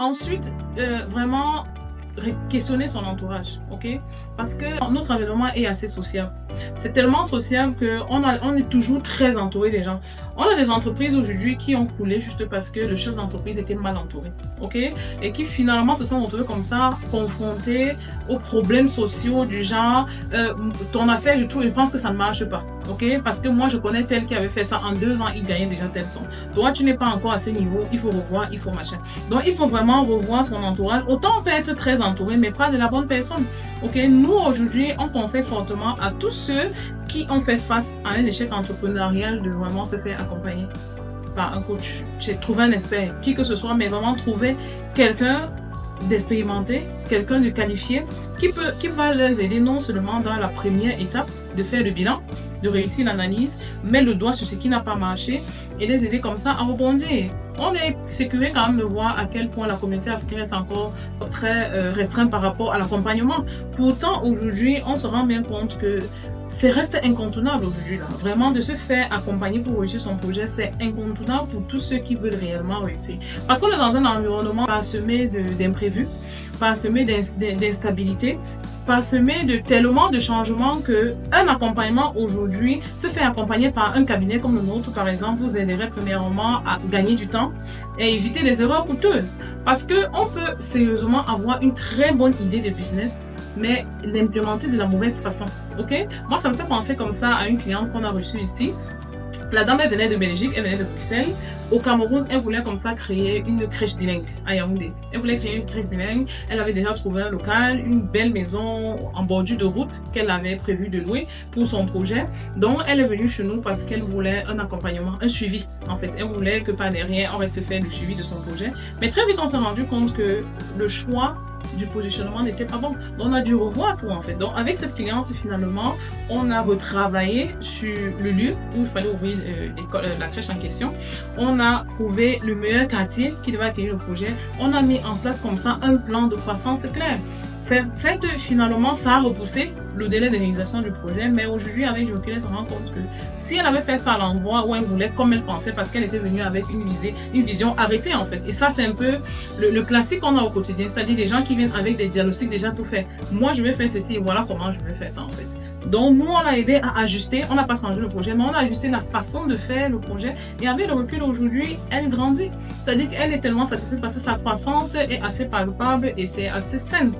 ensuite vraiment questionner son entourage, ok? Parce que notre environnement est assez social. C'est tellement social qu'on est toujours très entouré des gens. On a des entreprises aujourd'hui qui ont coulé juste parce que le chef d'entreprise était mal entouré, ok? Et qui finalement se sont retrouvés comme ça, confrontés aux problèmes sociaux du genre ton affaire, je pense que ça ne marche pas, ok? Parce que moi je connais tel qui avait fait ça en 2 ans, il gagnait déjà telle somme. Toi tu n'es pas encore à ce niveau, il faut revoir, il faut machin. Donc il faut vraiment revoir son entourage. Autant on peut être très entouré, mais pas de la bonne personne, ok? Nous aujourd'hui on conseille fortement à tous ceux qui ont fait face à un échec entrepreneurial de vraiment se faire accompagner par un coach. J'ai trouvé un expert, qui que ce soit, mais vraiment trouver quelqu'un d'expérimenté, quelqu'un de qualifié qui va les aider non seulement dans la première étape de faire le bilan, de réussir l'analyse, mettre le doigt sur ce qui n'a pas marché et les aider comme ça à rebondir. On est curieux quand même de voir à quel point la communauté africaine est encore très restreinte par rapport à l'accompagnement. Pourtant, aujourd'hui, on se rend bien compte que c'est reste incontournable aujourd'hui là. Vraiment de se faire accompagner pour réussir son projet, c'est incontournable pour tous ceux qui veulent réellement réussir. Parce qu'on est dans un environnement parsemé d'imprévus, parsemé d'instabilité, parsemé de tellement de changements que un accompagnement aujourd'hui se fait accompagner par un cabinet comme le nôtre par exemple vous aiderait premièrement à gagner du temps et éviter les erreurs coûteuses. Parce que on peut sérieusement avoir une très bonne idée de business mais l'implémenter de la mauvaise façon, ok? Moi, ça me fait penser comme ça à une cliente qu'on a reçue ici. La dame, elle venait de Belgique, elle venait de Bruxelles. Au Cameroun, elle voulait comme ça créer une crèche bilingue à Yaoundé. Elle voulait créer une crèche bilingue. Elle avait déjà trouvé un local, une belle maison en bordure de route qu'elle avait prévu de louer pour son projet. Donc, elle est venue chez nous parce qu'elle voulait un accompagnement, un suivi. En fait, elle voulait que par derrière, on reste faire le suivi de son projet. Mais très vite, on s'est rendu compte que le choix du positionnement n'était pas bon. Donc, on a dû revoir tout en fait. Donc, avec cette cliente, finalement, on a retravaillé sur le lieu où il fallait ouvrir la crèche en question. On a trouvé le meilleur quartier qui devait accueillir le projet. On a mis en place comme ça un plan de croissance clair. Finalement, ça a repoussé le délai de réalisation du projet, mais aujourd'hui, avec du recul, elle se rend compte que si elle avait fait ça à l'endroit où elle voulait, comme elle pensait, parce qu'elle était venue avec une vision arrêtée en fait. Et ça, c'est un peu le classique qu'on a au quotidien, c'est-à-dire des gens qui viennent avec des diagnostics déjà tout faits. Moi, je vais faire ceci et voilà comment je vais faire ça en fait. Donc, nous, on l'a aidé à ajuster, on n'a pas changé le projet, mais on a ajusté la façon de faire le projet. Et avec le recul aujourd'hui, elle grandit. C'est-à-dire qu'elle est tellement satisfaite parce que sa croissance est assez palpable et c'est assez saine.